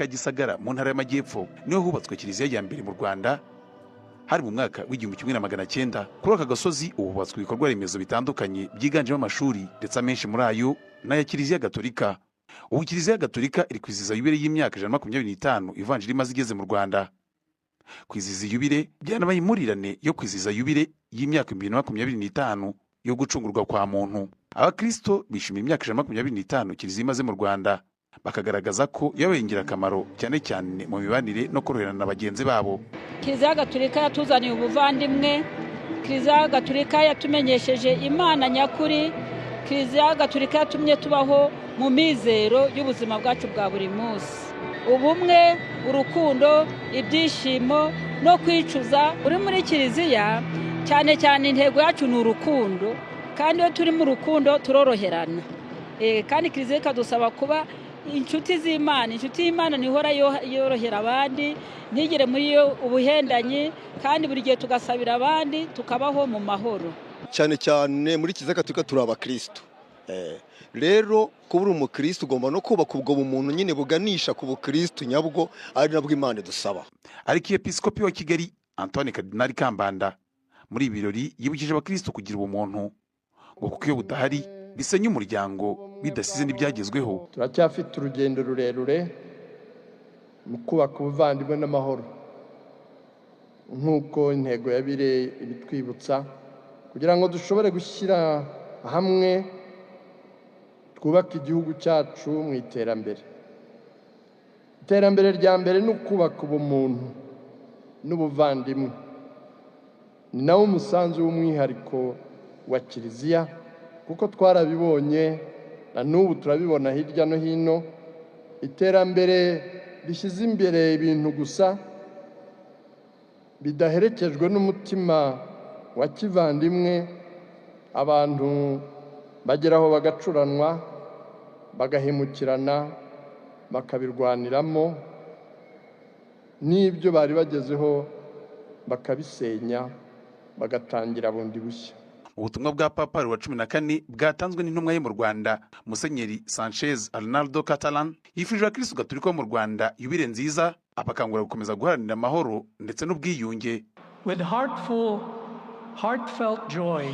ka Gisagara mu ntara y'Amajyepfo niho hubatswe kiliziya ya mbere mu Rwanda hari mu mwaka w'1900. Kuri aka gasozi hubatswe ibikorwa remezo bitandukanye byiganjemo amashuri ndetse amenshi muri ayo n'aya Kiliziya Gatolika. Ubu Kiliziya Gatolika iri kwizihiza yubile y'imyaka 125 ivanjiri imaze igeze mu Rwanda. Kwizihiza yubile byanabaye imurirane yo kwizihiza yubile y'imyaka 2025 yo gucungurwa kwa muntu. Abakristo bishimira imyaka 125 Kiliziya imaze mu Rwanda, bakagaragaza ko yabaye ingirakamaro cyane cyane mu mibanire no koroherana na bagenzi babo. Kiliziya Gatolika yatuzaniye ubuvandimwe, Kiliziya Gatolika yatumenyesheje Imana nyakuri, Kiliziya Gatolika yatumye tubaho mu mizero y'ubuzima bwacu bwa buri munsi. Ubumwe, urukundo, ibyishimo no kwicuza uri muri Kiliziya, cyane cyane intego yacu ni urukundo, kandi iyo turi mu rukundo turoroherana. Kandi Kiliziya ikadusaba kuba inshuti z'Imana. Inshuti y'Imana nihora yorohera abandi, ntigire muri yo ubuhendanyi, kandi buri gihe tugasabira abandi tukabaho mu mahoro. Cyane cyane muri Kiliziya Gatolika turi abakristo. Rero kuba uri umukristo ugomba no kubaka ubwo bumuntu nyine buganisha ku bukristo nyabwo, ari nabwo Imana dusaba. Arkiyepiskopi wa Kigali Antoine Kardinali Kambanda muri ibirori yibukije abakristo kugira ubumuntu ngo kuko iyo budahari bisenya umuryango bidasize n'ibyagezweho. Turacyafite urugendo rurerure mu kubaka ubuvandimwe n'amahoro, nk'uko intego yabire ibitwibutsa, kugira ngo dushobore gushyira hamwe twubaka igihugu cyacu mu iterambere. Iterambere rya mbere ni ukubaka ubumuntu n'ubuvandimwe. Ni nawo umusanzu w'umwihariko wa Kiliziya, kuko twarabibonye na n'ubu turabibona hirya no hino. Iterambere rishyize imbere ibintu gusa bidaherekejwe n'umutima wa kivandimwe, abantu bageraho bagacuranwa, bagahemukirana, bakabirwaniramo, n'ibyo bari bagezeho bakabisenya, bagatangira bundi bushya. Ubutumwa bwa Papa wa 14 bwatanzwe n'intumwa ye mu Rwanda Musenyeri Sanchez Arnaldo Catalan yifurije abakristo Gatolika mu Rwanda yubile nziza, abakangura gukomeza guharanira amahoro ndetse n'ubwiyunge. With heartfelt joy,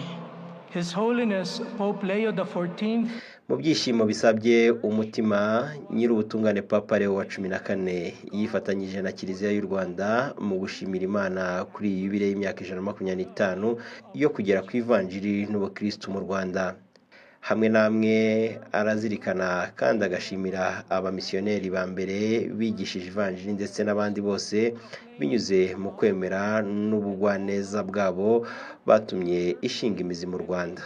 His Holiness Pope Leo XIV mu byishimo bisabye umutima nyir'ubutungane Papa Leo wa 14 yifatanyije na Kiliziya y'u Rwanda mu gushimira Imana kuri iyi yubile y'imyaka 125 yo kugera ku ivanjiri n'ubukristo mu Rwanda. Hamwe namwe arazirikana kandi agashimira abamisiyoneri ba mbere bigishije ivanjiri ndetse n'abandi bose binyuze mu kwemera n'ubugwaneza bwabo batumye ishinga imizi mu Rwanda.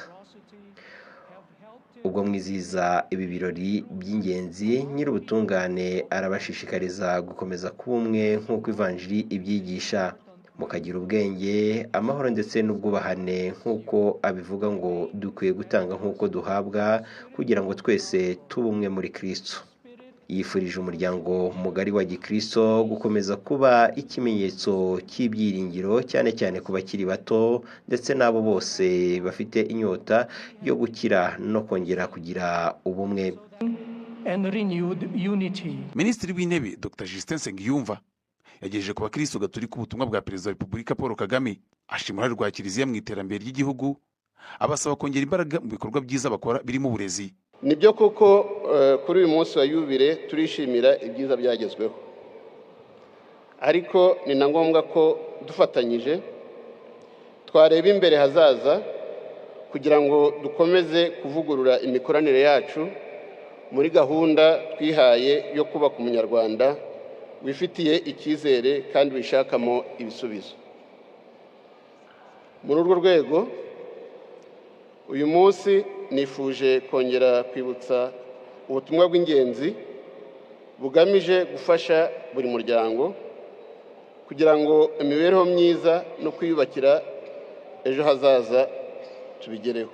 Ubwo mwizihiza ibi birori by'ingenzi, nyir'ubutungane arabashishikariza gukomeza kuba umwe nk'uko ivanjiri ibyigisha, mukagira ubwenge, amahoro ndetse n'ubwubahane, nk'uko abivuga ngo dukwiye gutanga nk'uko duhabwa kugira ngo twese tube umwe muri Kristo. Yifurije umuryango mugari wa Gikristo gukomeza kuba ikimenyetso cy'ibyiringiro, cyane cyane ku bakiri bato ndetse n'abo bose bafite inyota yo gukira no kongera kugira ubumwe. Minisitiri w'Intebe Dr. Justin Nsengiyumva yagejeje ku bakristo Gatolika ubutumwa bwa Perezida wa Repubulika Paul Kagame, ashimira rwa Kiliziya mu iterambere ry'igihugu, abasaba kongera imbaraga mu bikorwa byiza bakora birimo uburezi. Nibyo koko kuri uyu munsi wa yubile turishimira ibyiza byagezweho, ariko ni na ngombwa ko dufatanyije twareba imbere hazaza kugira ngo dukomeze kuvugurura imikoranire yacu muri gahunda twihaye yo kubaka umunyarwanda wifitiye icyizere kandi wishakamo ibisubizo. Muri urwo rwego uyu munsi nifuje kongera kwibutsa ubutumwa bw'ingenzi bugamije gufasha buri muryango kugira ngo imibereho myiza no kwiyubakira ejo hazaza tubigereho.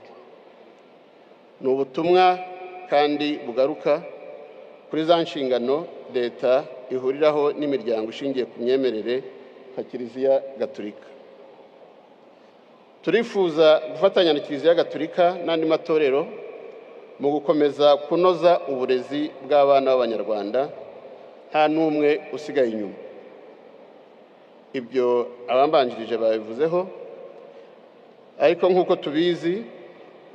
Ni ubutumwa kandi bugaruka kuri za nshingano leta ihuriraho n'imiryango ishingiye ku myemerere nka Kiliziya Gatolika. Turifuza gufatanya na Kiliziya Gatolika n'andi matorero mu gukomeza kunoza uburezi bw'abana b'Abanyarwanda nta n'umwe usigaye inyuma. Ibyo abambanjirije babivuzeho, ariko nk'uko tubizi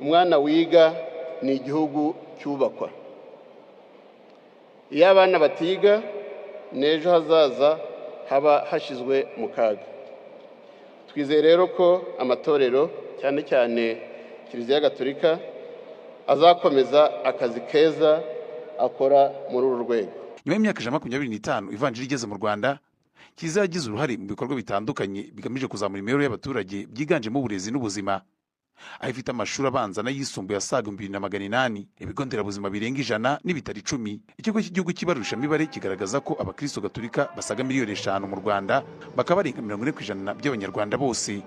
umwana wiga ni igihugu cyubakwa. Iyo abana batiga n'ejo hazaza haba hashyizwe mu kaga. Twizeye rero ko amatorero cyane cyane Kiliziya Gatolika azakomeza akazi keza akora muri uru rwego. Nyuma y'imyaka 25 ivanjiri igeze mu Rwanda, Kiliziya yagize uruhare mu bikorwa bitandukanye bigamije kuzamura imibereho y'abaturage byiganjemo uburezi n'ubuzima. Aho ifite amashuri abanza n'ayisumbuye asaga 2800, ibigo nderabuzima birenga 100 n'ibitaro 10. Ikigo cy'igihugu cy'ibarurishamibare kigaragaza ko abakristo Gatolika basaga miliyoni 5 mu Rwanda, bakaba barenga 40% by'abanyarwanda bose.